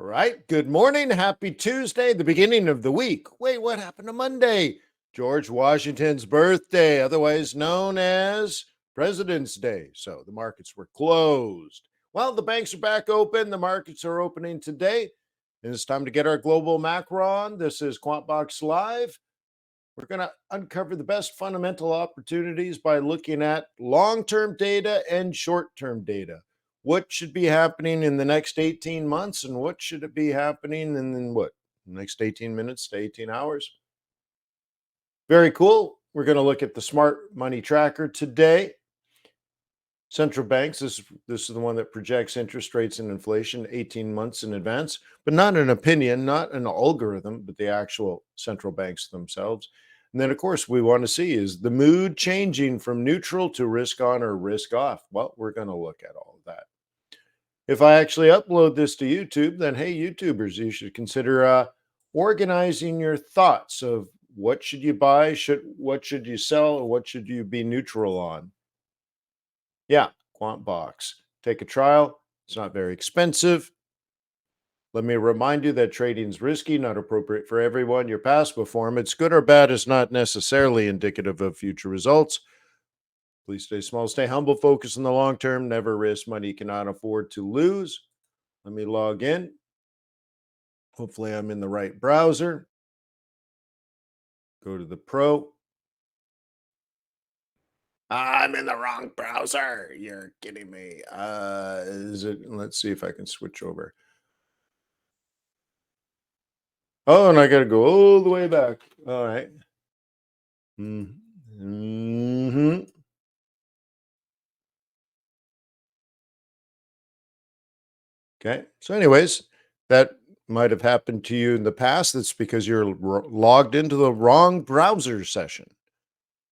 right. Good morning. Happy Tuesday, the beginning of the week. Wait, what happened to Monday? George Washington's birthday, otherwise known as President's Day. So the markets were closed. Well, the banks are back open. The markets are opening today. And it's time to get our global macro on. This is QuantBox Live. We're going to uncover the best fundamental opportunities by looking at long term data and short term data. What should be happening in the next 18 months and what should it be happening in what? Next 18 minutes to 18 hours? Very cool. We're going to look at the smart money tracker today. Central banks, this is the one that projects interest rates and inflation 18 months in advance, but not an opinion, not an algorithm, but the actual central banks themselves. And then, of course, we want to see, is the mood changing from neutral to risk on or risk off? Well, we're going to look at all of that. If I actually upload this to YouTube, then hey, YouTubers, you should consider organizing your thoughts of what should you buy, what should you sell, or what should you be neutral on. Yeah, QuantBox. Take a trial. It's not very expensive. Let me remind you that trading is risky, not appropriate for everyone. Your past performance, good or bad, is not necessarily indicative of future results. Please stay small, stay humble, focus on the long term, never risk money you cannot afford to lose. Let me log in. Hopefully, I'm in the right browser. Go to the Pro. I'm in the wrong browser. You're kidding me. Let's see if I can switch over. Oh, and I got to go all the way back. All right. Mm-hmm. Okay. So, anyways, that might have happened to you in the past. That's because you're logged into the wrong browser session.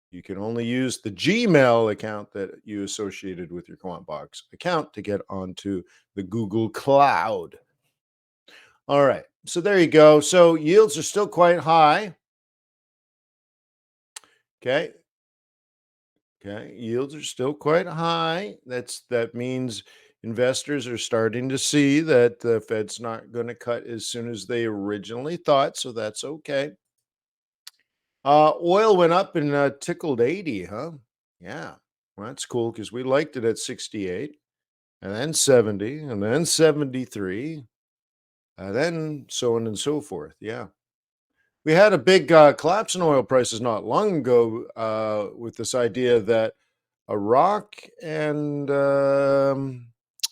You can only use the Gmail account that you associated with your QuantBox account to get onto the Google Cloud. All right. So, there you go. So, yields are still quite high. Okay. Okay, yields are still quite high. That means investors are starting to see that the Fed's not going to cut as soon as they originally thought, so that's okay. Oil went up and tickled 80, huh? Yeah, well, that's cool because we liked it at 68, and then 70, and then 73, and then so on and so forth. Yeah. We had a big collapse in oil prices not long ago with this idea that Iraq and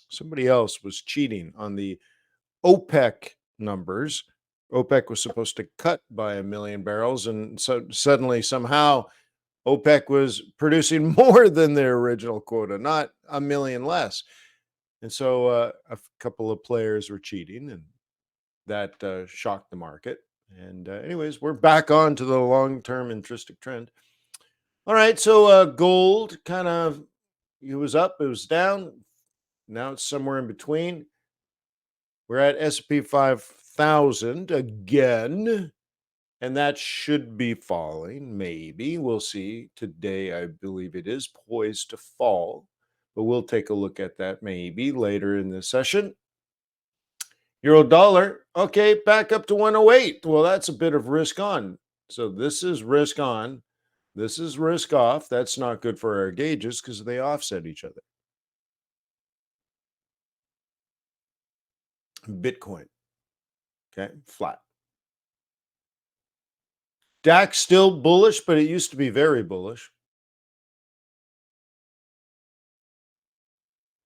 somebody else was cheating on the OPEC numbers. OPEC was supposed to cut by 1 million barrels, and so suddenly, somehow, OPEC was producing more than their original quota, not 1 million less. And so a couple of players were cheating, and that shocked the market. And anyways, we're back on to the long-term intrinsic trend. All right, so gold kind of, it was up, it was down. Now it's somewhere in between. We're at S&P 5,000 again, and that should be falling. Maybe we'll see. Today, I believe it is poised to fall, but we'll take a look at that maybe later in the session. Euro dollar, okay, back up to 108. Well, that's a bit of risk on. So this is risk on. This is risk off. That's not good for our gauges because they offset each other. Bitcoin, okay, flat. DAX still bullish, but it used to be very bullish.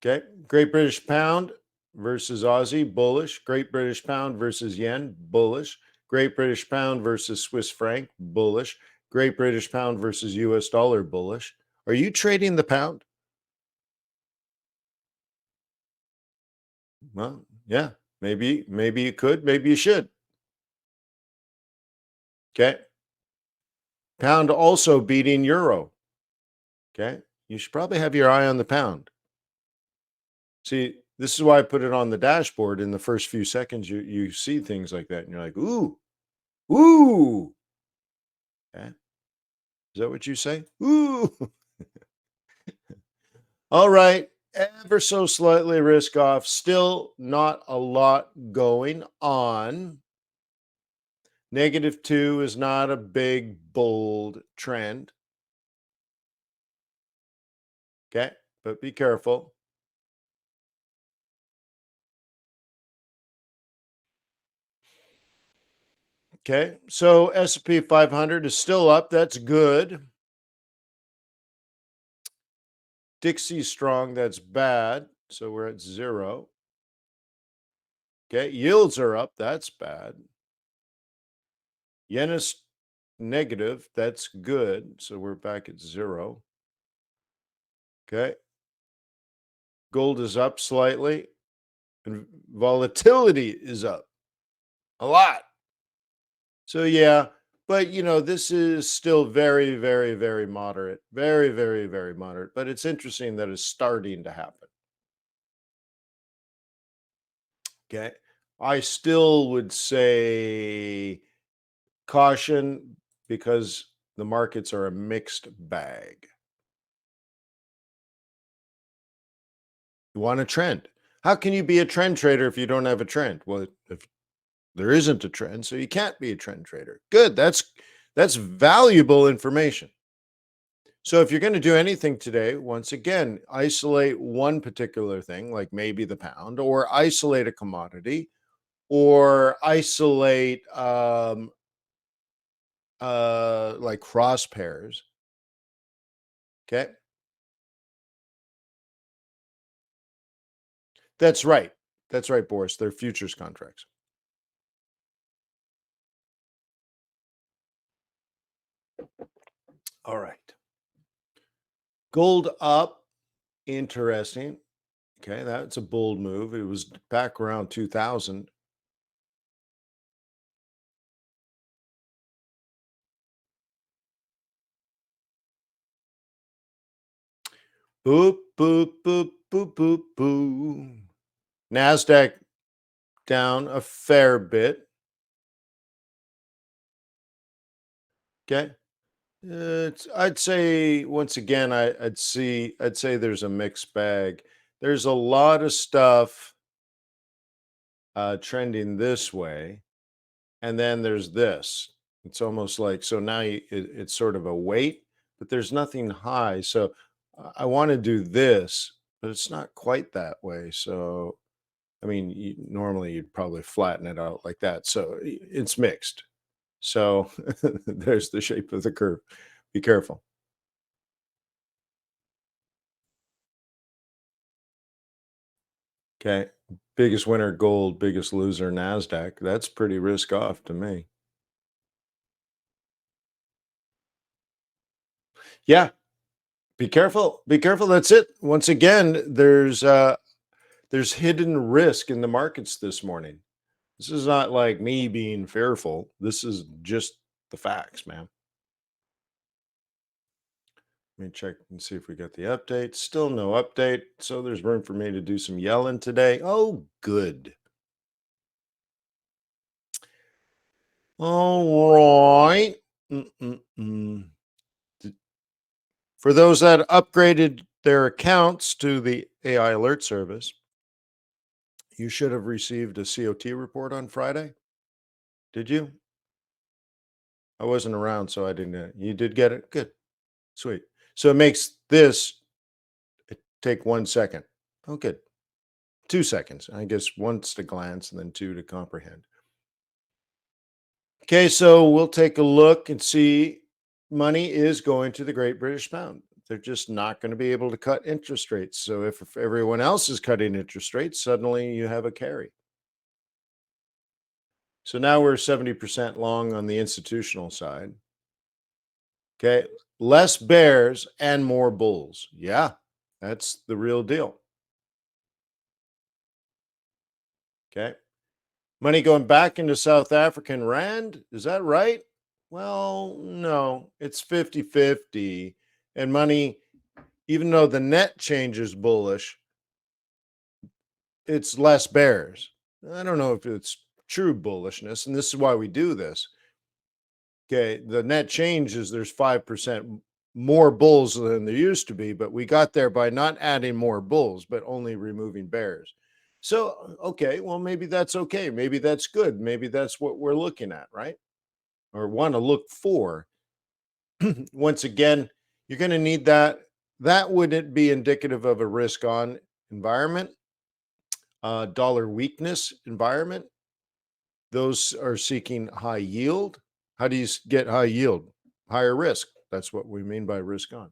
Okay, Great British Pound versus Aussie, bullish. Great British Pound versus Yen, bullish. Great British Pound versus Swiss franc, bullish. Great British Pound versus US dollar, bullish. Are you trading the pound? Well, yeah, maybe you could, maybe you should. Okay. Pound also beating euro. Okay. You should probably have your eye on the pound. See, this is why I put it on the dashboard. In the first few seconds, you see things like that, and you're like, ooh, ooh. Okay. Is that what you say? Ooh. All right. ever so slightly risk off. Still not a lot going on. -2 is not a big, bold trend. Okay, but be careful. Okay, so S&P 500 is still up. That's good. Dixie's strong. That's bad. So we're at 0. Okay, yields are up. That's bad. Yen is negative. That's good. So we're back at 0. Okay, gold is up slightly, and volatility is up a lot. So yeah, but this is still very, very, very moderate. Very, very, very moderate. But it's interesting that it's starting to happen. Okay. I still would say caution because the markets are a mixed bag. You want a trend. How can you be a trend trader if you don't have a trend? Well, if there isn't a trend, so you can't be a trend trader. Good. That's valuable information. So if you're going to do anything today, once again, isolate one particular thing, like maybe the pound, or isolate a commodity, or isolate like cross pairs. Okay. That's right. That's right, Boris. They're futures contracts. All right. Gold up. Interesting. Okay, that's a bold move. It was back around 2000. Boop, boop, boop, boop, boop, boop. NASDAQ down a fair bit. Okay. I'd say once again, I'd say there's a mixed bag. There's a lot of stuff trending this way, and then there's this. It's almost like so now it's sort of a weight, but there's nothing high. So I want to do this, but it's not quite that way. So I mean, normally you'd probably flatten it out like that. So it's mixed. So there's the shape of the curve. Be careful. Okay. Biggest winner gold, biggest loser NASDAQ. That's pretty risk off to me. Yeah. Be careful. Be careful. That's it. Once again, there's hidden risk in the markets this morning. This is not like me being fearful. This is just the facts, man. Let me check and see if we got the update. Still no update. So there's room for me to do some yelling today. Oh, good. All right. Mm-mm-mm. For those that upgraded their accounts to the AI alert service, you should have received a COT report on Friday. Did you? I wasn't around, so I didn't. You did get it? Good. Sweet. So it makes this take 1 second. Oh, good. 2 seconds. I guess once to glance and then two to comprehend. Okay, so we'll take a look and see money is going to the Great British Pound. They're just not going to be able to cut interest rates. So if everyone else is cutting interest rates, suddenly you have a carry. So now we're 70% long on the institutional side. Okay, less bears and more bulls. Yeah, that's the real deal. Okay. Money going back into South African Rand. Is that right? Well, no, it's 50-50. And money, even though the net change is bullish, it's less bears. I don't know if it's true bullishness. And this is why we do this. Okay. The net change is there's 5% more bulls than there used to be, but we got there by not adding more bulls, but only removing bears. So, okay, well, maybe that's okay. Maybe that's good. Maybe that's what we're looking at, right? Or want to look for. Once again, you're going to need that. That wouldn't be indicative of a risk on environment, dollar weakness environment. Those are seeking high yield. How do you get high yield? Higher risk. That's what we mean by risk on.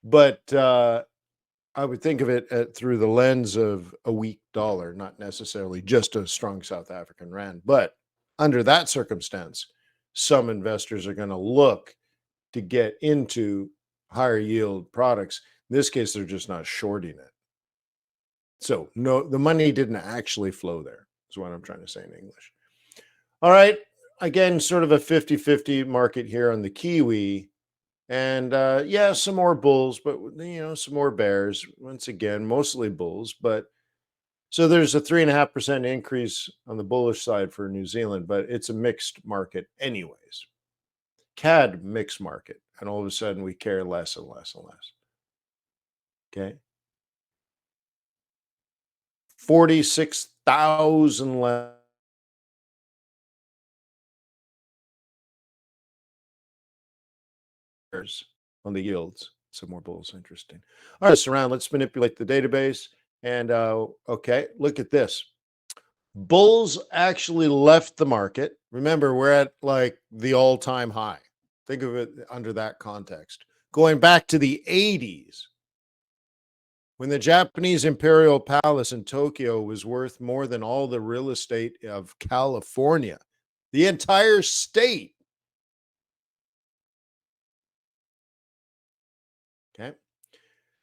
But I would think of it through the lens of a weak dollar, not necessarily just a strong South African rand. But under that circumstance, some investors are going to look to get into higher yield products. In this case, they're just not shorting it. So, no, the money didn't actually flow there, is what I'm trying to say in English. All right. Again, sort of a 50-50 market here on the Kiwi. And yeah, some more bulls, but some more bears. Once again, mostly bulls. But so there's a 3.5% increase on the bullish side for New Zealand, but it's a mixed market, anyways. CAD mixed market, and all of a sudden we care less and less and less. Okay, 46,000 less on the yields. Some more bulls. Interesting. All right, around. Let's manipulate the database. And okay, look at this. Bulls actually left the market. Remember, we're at like the all-time high. Think of it under that context. Going back to the 80s, when the Japanese Imperial Palace in Tokyo was worth more than all the real estate of California, the entire state. Okay.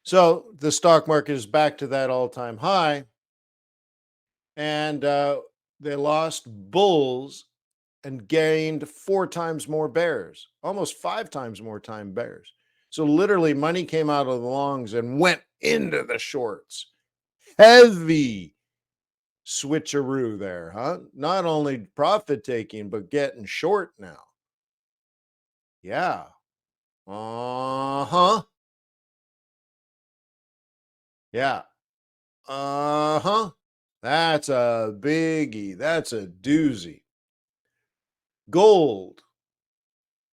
So the stock market is back to that all-time high, and they lost bulls and gained 4 times more bears, almost 5 times more time bears. So literally money came out of the longs and went into the shorts. Heavy switcheroo there, huh? Not only profit taking, but getting short now. Yeah. Uh-huh. Yeah. Uh-huh. That's a biggie. That's a doozy. Gold.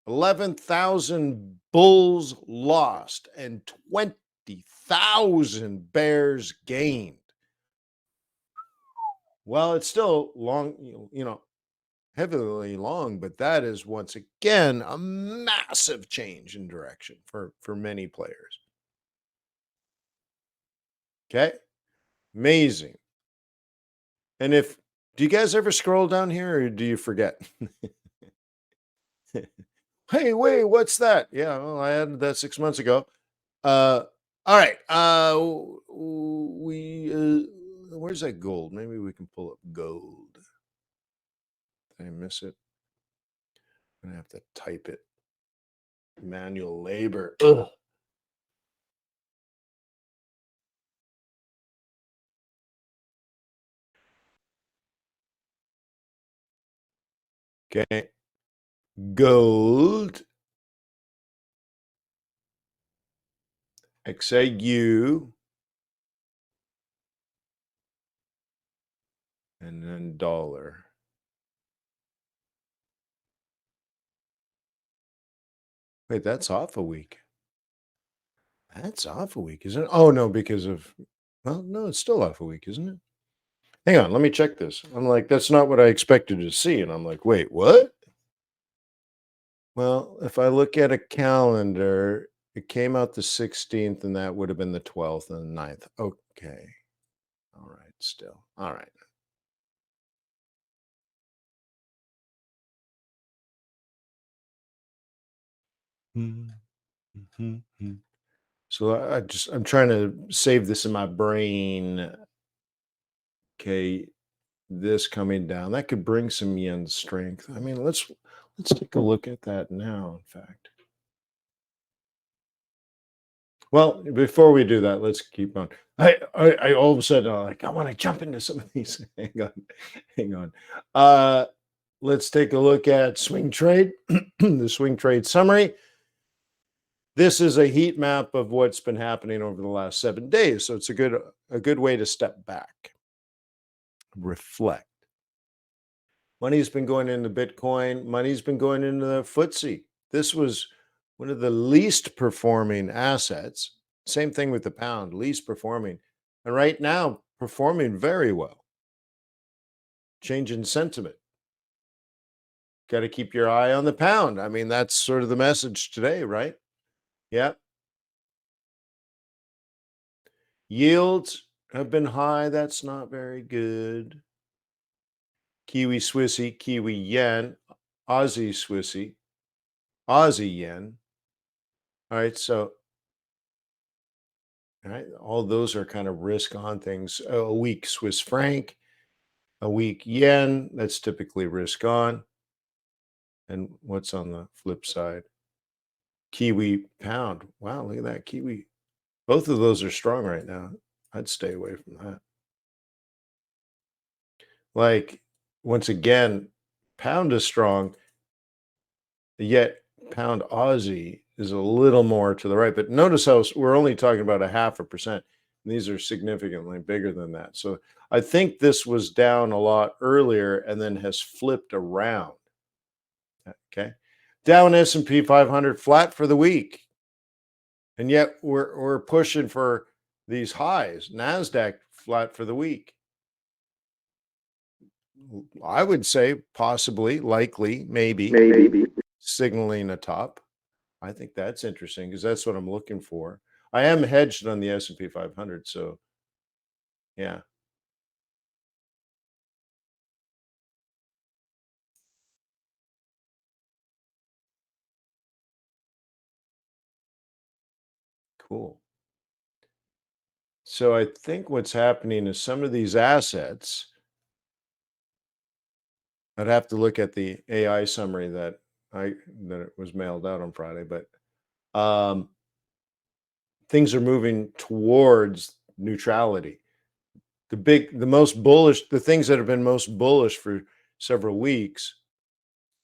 11,000 bulls lost and 20,000 bears gained. Well, it's still long, heavily long, but that is once again a massive change in direction for many players. Okay, amazing. And do you guys ever scroll down here or do you forget? Hey, wait, what's that? Yeah, well, I added that 6 months ago. All right. Where's that gold? Maybe we can pull up gold. Did I miss it? I'm gonna have to type it. Manual labor. Ugh. Okay. Gold. XAU. And then dollar. Wait, that's off a week. That's off a week, isn't it? Oh no, because of well, no, it's still off a week, isn't it? Hang on, let me check this. I'm like, that's not what I expected to see. And I'm like, wait, what? Well, if I look at a calendar, it came out the 16th, and that would have been the 12th and the 9th. Okay. All right, still. All right. Mm, mhm, mm. So I'm trying to save this in my brain. Okay, this coming down, that could bring some yen strength. I mean, let's take a look at that now, in fact. Well, before we do that, let's keep on. I all of a sudden like I want to jump into some of these. Hang on, hang on. Let's take a look at swing trade, the swing trade summary. This is a heat map of what's been happening over the last 7 days, so it's a good way to step back, reflect. Money's been going into Bitcoin, money's been going into the FTSE. This was one of the least performing assets. Same thing with the pound, least performing. And right now, performing very well. Change in sentiment. Got to keep your eye on the pound. I mean, that's sort of the message today, right? Yeah. Yields have been high. That's not very good. Kiwi Swissy, Kiwi yen, Aussie Swissy, Aussie yen. All right. So, all right, all those are kind of risk on things. A weak Swiss franc, a weak yen. That's typically risk on. And what's on the flip side? Kiwi pound. Wow. Look at that. Kiwi. Both of those are strong right now. I'd stay away from that. Like, once again, pound is strong, yet pound Aussie is a little more to the right. But notice how we're only talking about a 0.5%. These are significantly bigger than that. So I think this was down a lot earlier and then has flipped around. Okay. Dow and S&P 500 flat for the week. And yet we're pushing for these highs. NASDAQ flat for the week. I would say possibly, likely, maybe signaling a top. I think that's interesting because that's what I'm looking for. I am hedged on the S&P 500, so yeah. Cool. So I think what's happening is some of these assets, I'd have to look at the AI summary that it was mailed out on Friday, but things are moving towards neutrality. The most bullish, the things that have been most bullish for several weeks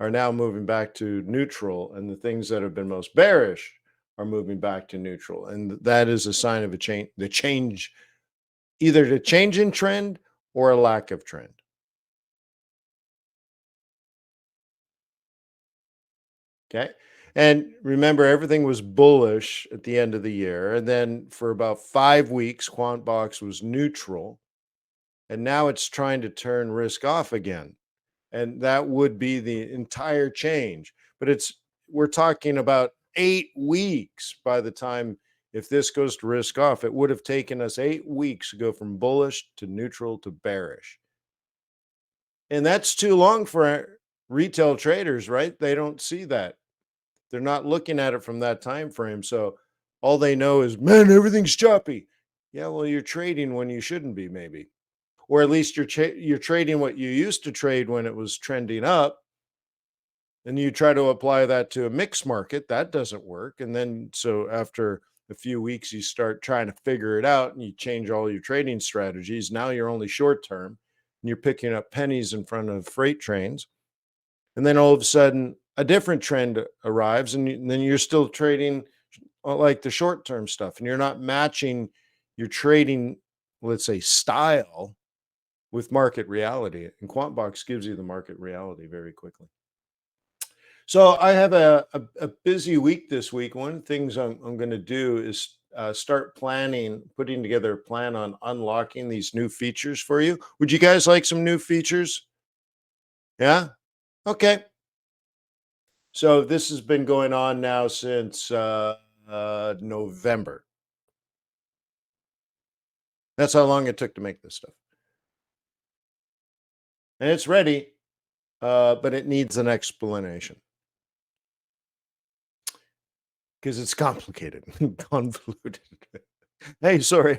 are now moving back to neutral, and the things that have been most bearish are moving back to neutral. And that is a sign of either the change in trend or a lack of trend. Okay. And remember, everything was bullish at the end of the year. And then for about 5 weeks, QuantBox was neutral. And now it's trying to turn risk off again. And that would be the entire change. But we're talking about 8 weeks by the time, if this goes to risk off, it would have taken us 8 weeks to go from bullish to neutral to bearish. And that's too long for retail traders, right? They don't see that. They're not looking at it from that time frame. So all they know is, man, everything's choppy. Yeah, well, you're trading when you shouldn't be, maybe. Or at least you're trading what you used to trade when it was trending up, and you try to apply that to a mixed market. That doesn't work. And then so after a few weeks, you start trying to figure it out and you change all your trading strategies. Now you're only short term and you're picking up pennies in front of freight trains. And then all of a sudden a different trend arrives, and then you're still trading like the short term stuff, and you're not matching your trading, let's say, style with market reality. And QuantBox gives you the market reality very quickly. So I have a busy week this week. One of the things I'm going to do is start putting together a plan on unlocking these new features for you. Would you guys like some new features? Yeah. Okay. So this has been going on now since November. That's how long it took to make this stuff, and it's ready, but it needs an explanation because it's complicated, convoluted. Hey, sorry,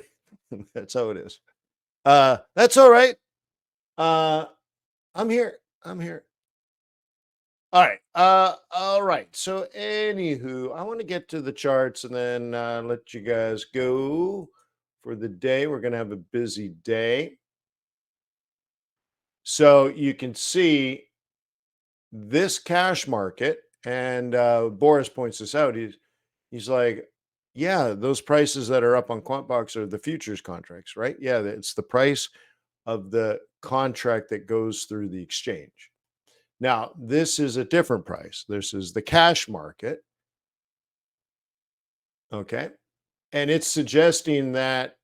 that's how it is. That's all right. Uh, I'm here. I'm here. All right. All right. So, anywho, I want to get to the charts and then let you guys go for the day. We're going to have a busy day. So, you can see this cash market, and Boris points this out. He's like, yeah, those prices that are up on QuantBox are the futures contracts, right? Yeah, it's the price of the contract that goes through the exchange. Now, this is a different price. This is the cash market. Okay. And it's suggesting that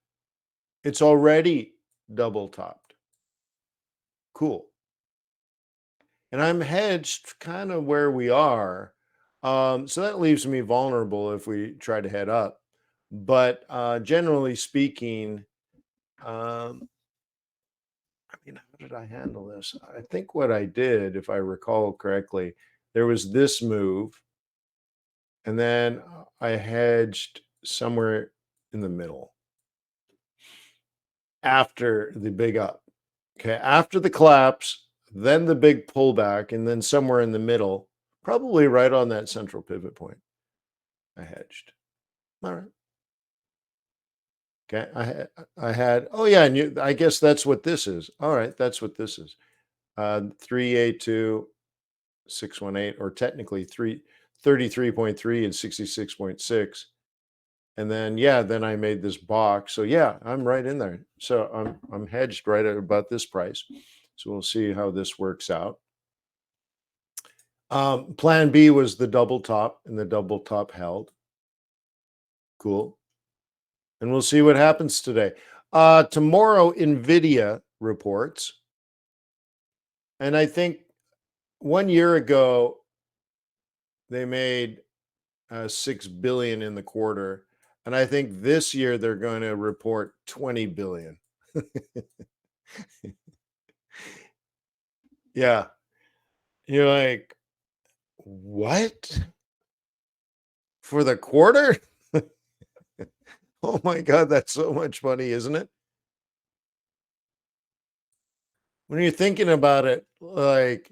it's already double topped. Cool. And I'm hedged kind of where we are. So that leaves me vulnerable if we try to head up. But generally speaking, um, I mean, how did I handle this? I think what I did, if I recall correctly, there was this move, and then I hedged somewhere in the middle after the big up. Okay. After the collapse, then the big pullback, and then somewhere in the middle, probably right on that central pivot point, I hedged. All right. Okay. I had, oh, yeah. And I guess that's what this is. All right. That's what this is. 382 618, or technically 33.3 and 66.6. And then, yeah, then I made this box. So yeah, I'm right in there. So I'm hedged right at about this price. So we'll see how this works out. Plan B was the double top, and the double top held. Cool. And we'll see what happens today. Tomorrow, Nvidia reports. And I think 1 year ago, they made 6 billion in the quarter. And I think this year they're going to report 20 billion. Yeah. You're like, what? For the quarter? Oh my God, that's so much money, isn't it? When you're thinking about it, like,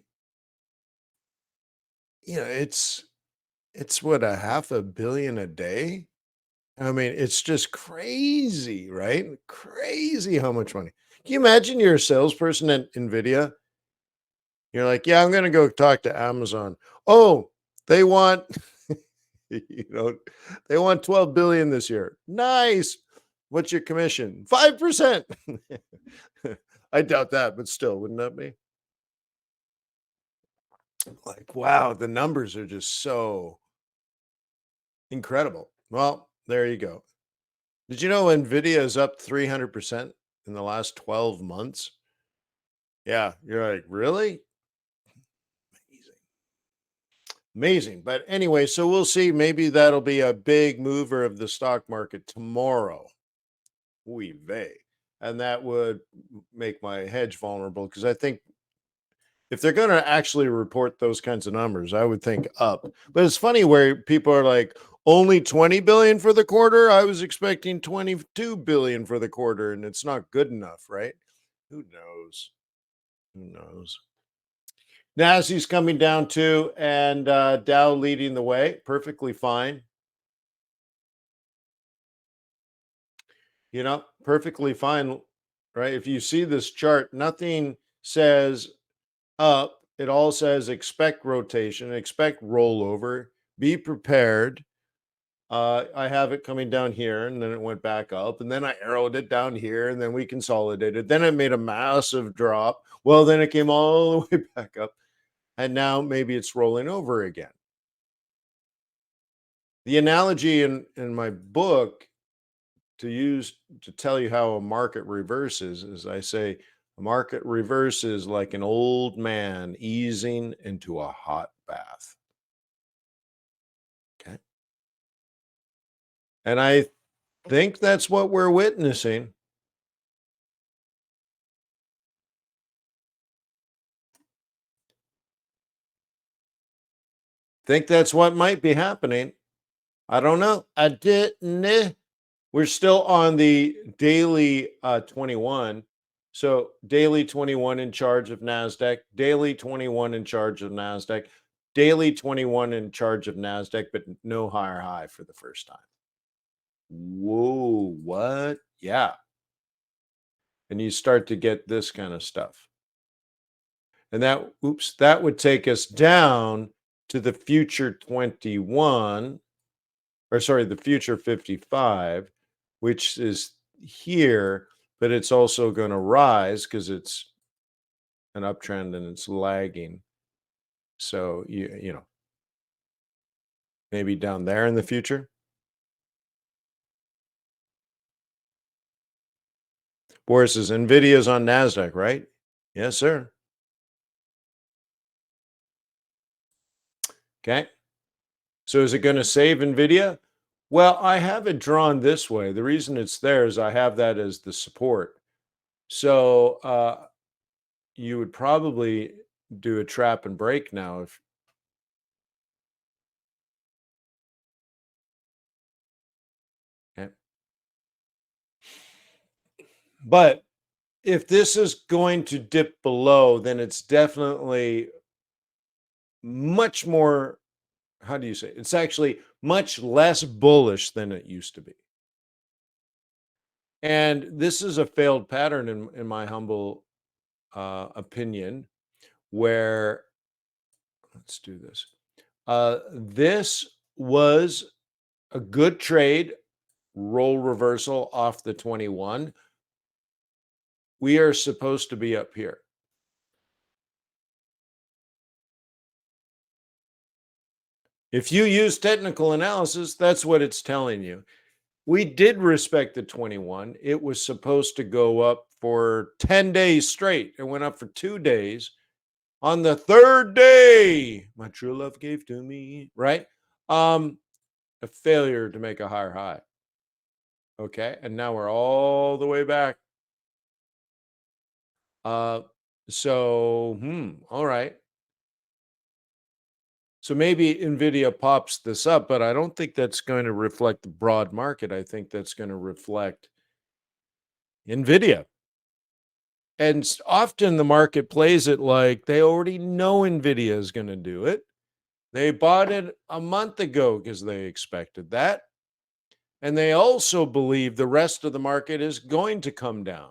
it's what, a half a billion a day? I mean, it's just crazy, right? Crazy how much money. Can you imagine you're a salesperson at Nvidia? You're like, yeah, I'm gonna go talk to Amazon. Oh, they want, you know, they want 12 billion this year. Nice. What's your commission? 5%. I doubt that, but still, wouldn't that be? Like, wow, the numbers are just so incredible. Well, there you go. Did you know Nvidia is up 300% in the last 12 months? Yeah, you're like, really? Amazing. Amazing. But anyway, so we'll see. Maybe that'll be a big mover of the stock market tomorrow. Oui, vey. And that would make my hedge vulnerable, because I think if they're going to actually report those kinds of numbers, I would think up. But it's funny where people are like, only 20 billion for the quarter. I was expecting 22 billion for the quarter, and it's not good enough, right? Who knows? Who knows? Nasa's coming down too, and Dow leading the way, perfectly fine. Perfectly fine, right? If you see this chart, nothing says up. It all says expect rotation, expect rollover, be prepared. I have it coming down here, and then it went back up, and then I arrowed it down here, and then we consolidated. Then it made a massive drop. Well, then it came all the way back up, and now maybe it's rolling over again. The analogy in my book to use to tell you how a market reverses is, I say a market reverses like an old man easing into a hot bath. Okay. And I think that's what we're witnessing. Think that's what might be happening. I don't know. I didn't. We're still on the daily 21. So daily 21 in charge of NASDAQ, daily 21 in charge of NASDAQ, daily 21 in charge of NASDAQ, but no higher high for the first time. Whoa, what? Yeah. And you start to get this kind of stuff. And that would take us down to the future 21. or sorry, the future 55, which is here, but it's also going to rise because it's an uptrend and it's lagging. So maybe down there in the future. Boris says Nvidia's on NASDAQ, right? Yes, sir. Okay. So is it going to save Nvidia? Well, I have it drawn this way. The reason it's there is I have that as the support. So you would probably do a trap and break now if okay. But if this is going to dip below, then it's definitely much more, how do you say it? It's actually much less bullish than it used to be. And this is a failed pattern in my humble opinion, where let's do this. This was a good trade, roll reversal off the 21. We are supposed to be up here. If you use technical analysis, that's what it's telling you. We did respect the 21. It was supposed to go up for 10 days straight. It went up for 2 days. On the third day, my true love gave to me, right? A failure to make a higher high. Okay. And now we're all the way back. Uh, all right. So maybe Nvidia pops this up, but I don't think that's going to reflect the broad market. I think that's going to reflect Nvidia. And often the market plays it like they already know Nvidia is going to do it. They bought it a month ago because they expected that. And they also believe the rest of the market is going to come down.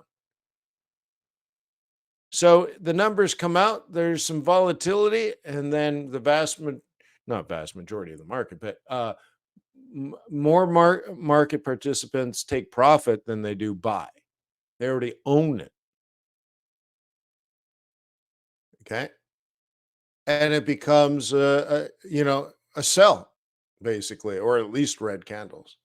So the numbers come out, there's some volatility, and then not vast majority of the market, but more market participants take profit than they do buy. They already own it. Okay. And it becomes a sell, basically, or at least red candles.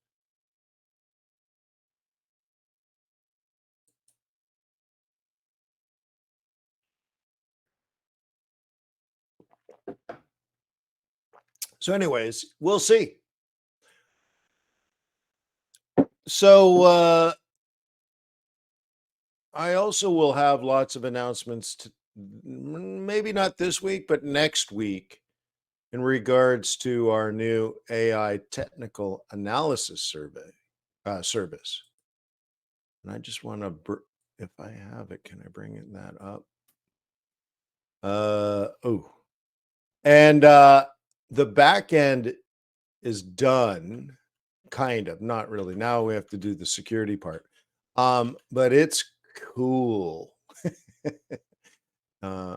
So anyways, we'll see. So I also will have lots of announcements maybe not this week, but next week, in regards to our new AI technical analysis service. And I just want to, if I have it, can I bring that up? And the back end is done, kind of, not really. Now we have to do the security part. But it's cool. I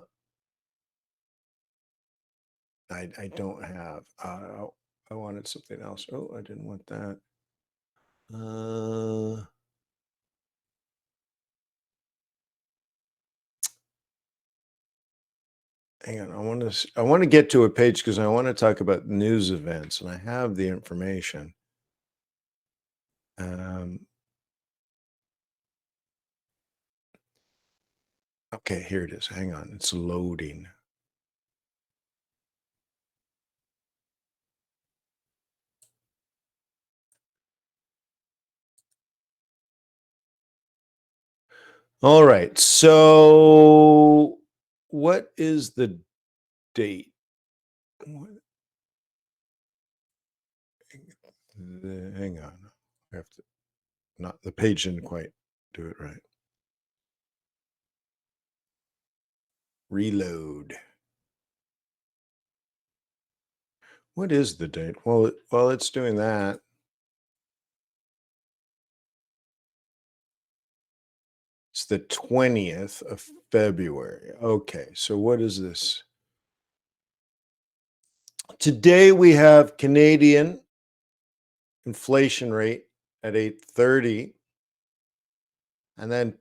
don't have. I wanted something else. Oh, I didn't want that. Hang on. I want to get to a page because I want to talk about news events, and I have the information. Okay, here it is. Hang on. It's loading. All right. So what is the date? Hang on. I have to not the page didn't quite do it right. Reload. What is the date? Well, while it's doing that, it's the 20th of February. Okay, so what is this? Today we have Canadian inflation rate at 8:30. And then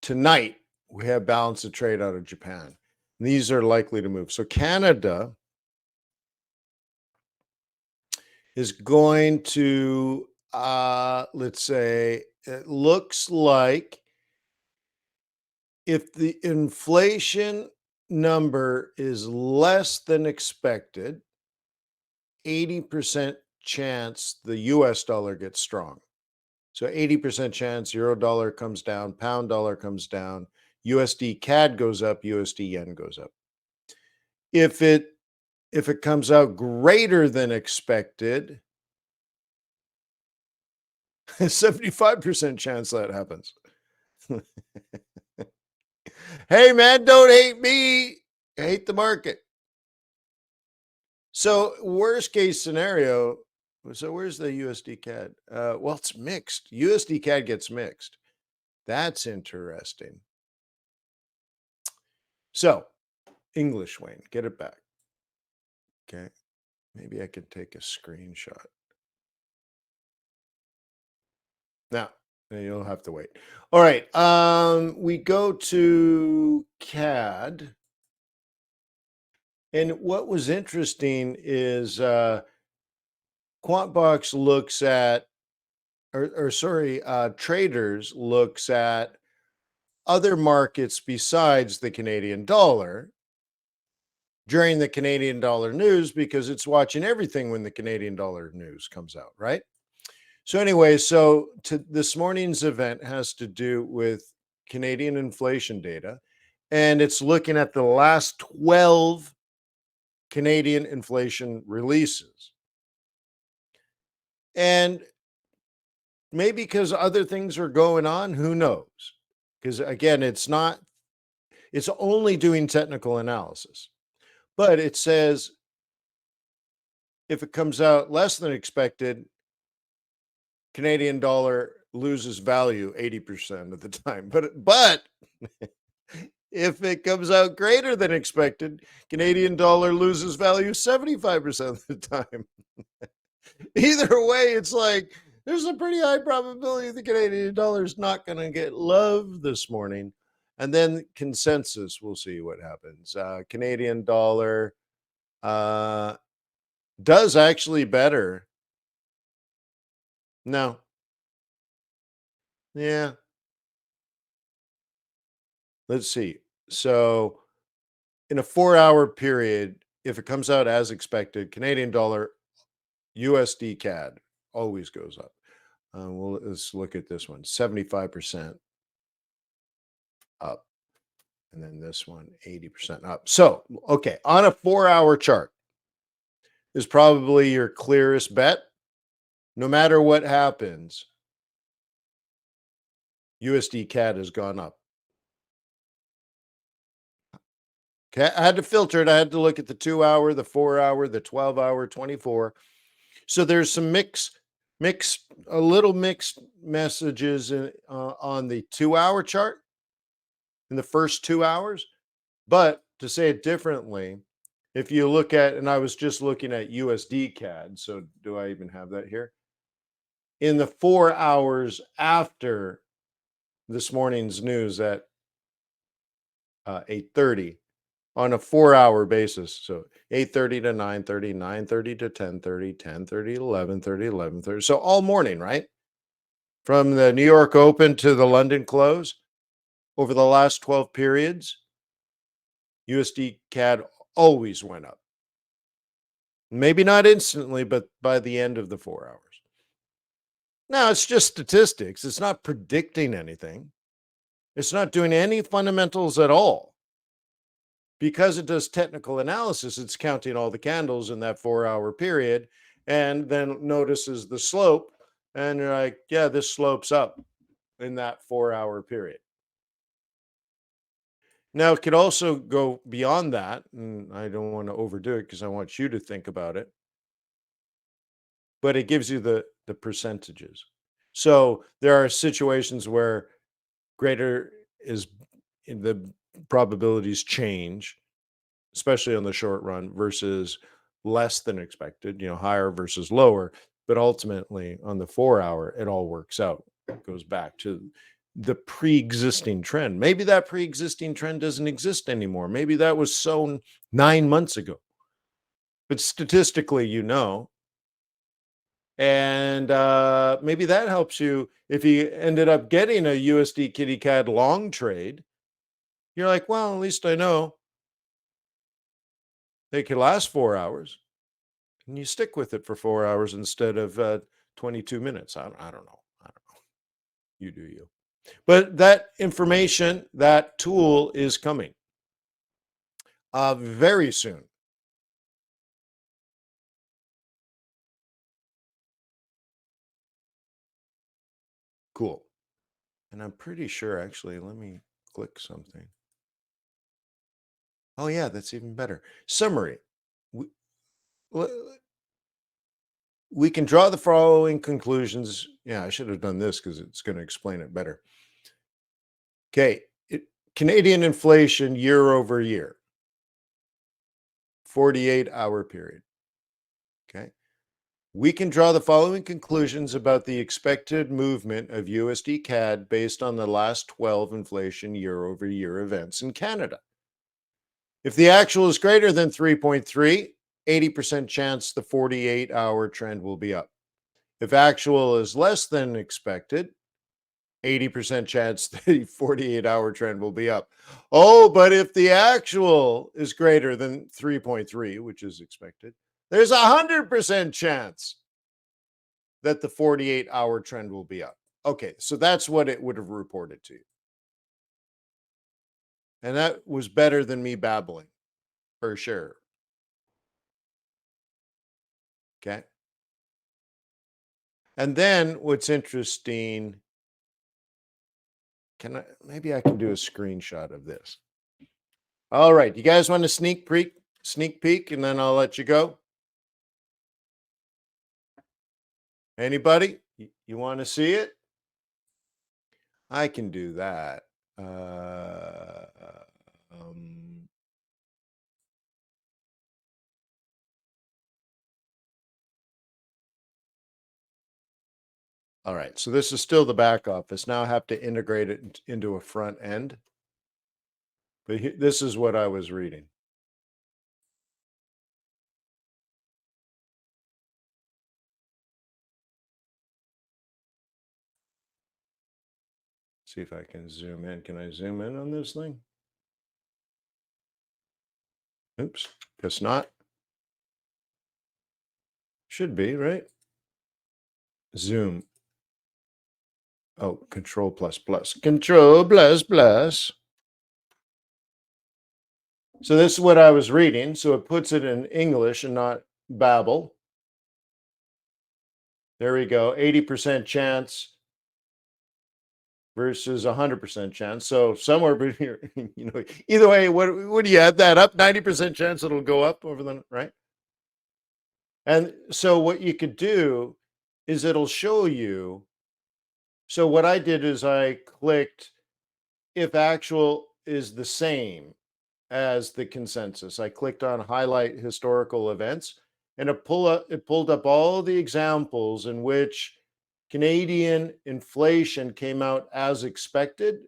tonight, we have balance of trade out of Japan. These are likely to move. So Canada is going to, let's say, it looks like if the inflation number is less than expected, 80% chance the US dollar gets strong. So 80% chance euro dollar comes down, pound dollar comes down, USD CAD goes up, USD yen goes up. If it comes out greater than expected, 75% chance that happens. Hey man, don't hate me. Hate the market. So worst case scenario. So where's the USD CAD? Well, it's mixed. USD CAD gets mixed. That's interesting. So English, Wayne, get it back. Okay. Maybe I could take a screenshot. Now, you'll have to wait. All right. We go to CAD. And what was interesting is QuantBox looks at, TRADARS looks at other markets besides the Canadian dollar during the Canadian dollar news because it's watching everything when the Canadian dollar news comes out, right? So anyway, this morning's event has to do with Canadian inflation data, and it's looking at the last 12 Canadian inflation releases. And maybe because other things are going on, who knows? Because again, it's only doing technical analysis. But it says if it comes out less than expected, Canadian dollar loses value 80% of the time. But if it comes out greater than expected, Canadian dollar loses value 75% of the time. Either way, it's like there's a pretty high probability the Canadian dollar is not going to get love this morning. And then consensus, we'll see what happens. Canadian dollar does actually better. No. Yeah. Let's see. So in a 4-hour period, if it comes out as expected, Canadian dollar, USD CAD always goes up. Let's look at this one, 75% up. And then this one, 80% up. So, okay, on a 4-hour chart is probably your clearest bet. No matter what happens, USD CAD has gone up. Okay, I had to filter it. I had to look at the 2-hour, the 4-hour, the 12-hour, 24. So there's some a little mixed messages on the 2-hour chart in the first 2 hours. But to say it differently, if you look at, and I was just looking at USD CAD, so do I even have that here? In the 4 hours after this morning's news at 8:30 on a 4-hour basis. So 8:30 to 9:30, 9:30 to 10:30, 10:30 to 11:30, 11:30. So all morning, right? From the New York Open to the London close over the last 12 periods, USD CAD always went up. Maybe not instantly, but by the end of the 4 hours. Now, it's just statistics. It's not predicting anything. It's not doing any fundamentals at all. Because it does technical analysis, it's counting all the candles in that 4-hour period and then notices the slope. And you're like, yeah, this slopes up in that 4-hour period. Now, it could also go beyond that. And I don't want to overdo it because I want you to think about it. But it gives you the percentages. So there are situations where greater is the probabilities change, especially on the short run, versus less than expected, higher versus lower. But ultimately, on the 4-hour, it all works out. It goes back to the pre-existing trend. Maybe that pre-existing trend doesn't exist anymore. Maybe that was sown 9 months ago. But statistically, and maybe that helps you if you ended up getting a USD Kitty Cat long trade. You're like, well, at least I know they could last 4 hours, and you stick with it for 4 hours instead of 22 minutes. I don't know. You do you. But that information, that tool is coming very soon. Cool. And I'm pretty sure, actually, let me click something. Oh, yeah, that's even better. Summary. We, we can draw the following conclusions. Yeah, I should have done this because it's going to explain it better. Okay. Canadian inflation year over year, 48-hour period. Okay. We can draw the following conclusions about the expected movement of USD CAD based on the last 12 inflation year over year events in Canada. If the actual is greater than 3.3, 80% chance the 48-hour trend will be up. If actual is less than expected, 80% chance the 48-hour trend will be up. Oh, but if the actual is greater than 3.3, which is expected, there's a 100% chance that the 48-hour trend will be up. Okay, so that's what it would have reported to you. And that was better than me babbling, for sure. Okay. And then what's interesting, maybe I can do a screenshot of this. All right, you guys want a sneak peek, and then I'll let you go. Anybody? You want to see it? I can do that. Um, all right, so this is still the back office. Now I have to integrate it into a front end. But this is what I was reading. See if I can zoom in. Can I zoom in on this thing? Oops, guess not. Should be, right? Zoom. Oh, control plus plus. Control plus plus. So this is what I was reading. So it puts it in English and not Babel. There we go. 80% chance versus 100% chance. So somewhere between, either way, what do you add that up? 90% chance it'll go up over the, right? And so what you could do is it'll show you. So what I did is I clicked if actual is the same as the consensus. I clicked on highlight historical events, and it pulled up all the examples in which Canadian inflation came out as expected.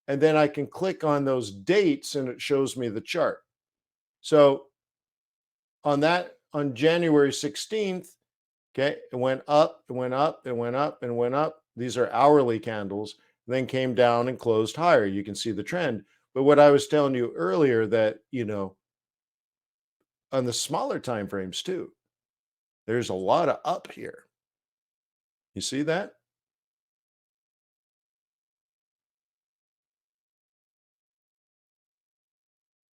And then I can click on those dates and it shows me the chart. So on January 16th, okay, it went up, it went up, it went up, and went up. These are hourly candles, then came down and closed higher. You can see the trend. But what I was telling you earlier that, on the smaller time frames too, there's a lot of up here. You see that?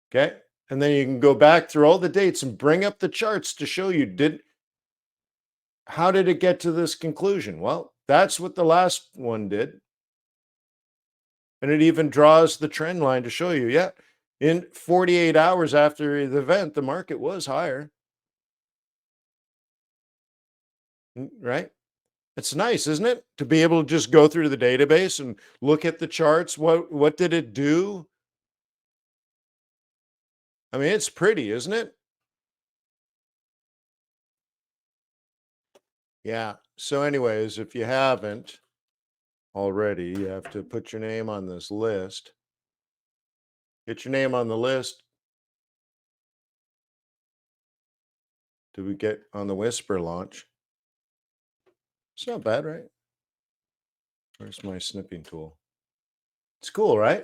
Okay. And then you can go back through all the dates and bring up the charts to show you how did it get to this conclusion? Well, that's what the last one did. And it even draws the trend line to show you, yeah, in 48 hours after the event, the market was higher. Right? It's nice, isn't it? To be able to just go through the database and look at the charts. What did it do? I mean, it's pretty, isn't it? Yeah. So, anyways, if you haven't already, you have to put your name on this list. Get your name on the list. Do we get on the Whisper launch? It's not bad, right? Where's my snipping tool? It's cool, right?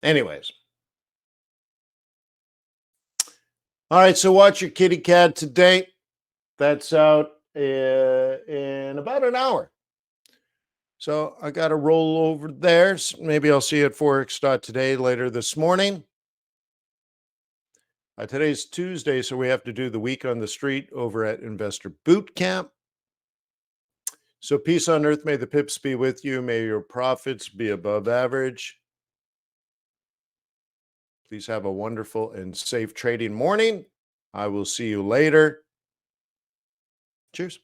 Anyways. All right. So, watch your kitty cat today. That's out in about an hour. So I got to roll over there. Maybe I'll see you at Forex.today later this morning. Today's Tuesday, so we have to do the week on the street over at Investor Boot Camp. So peace on earth. May the pips be with you. May your profits be above average. Please have a wonderful and safe trading morning. I will see you later. Cheers.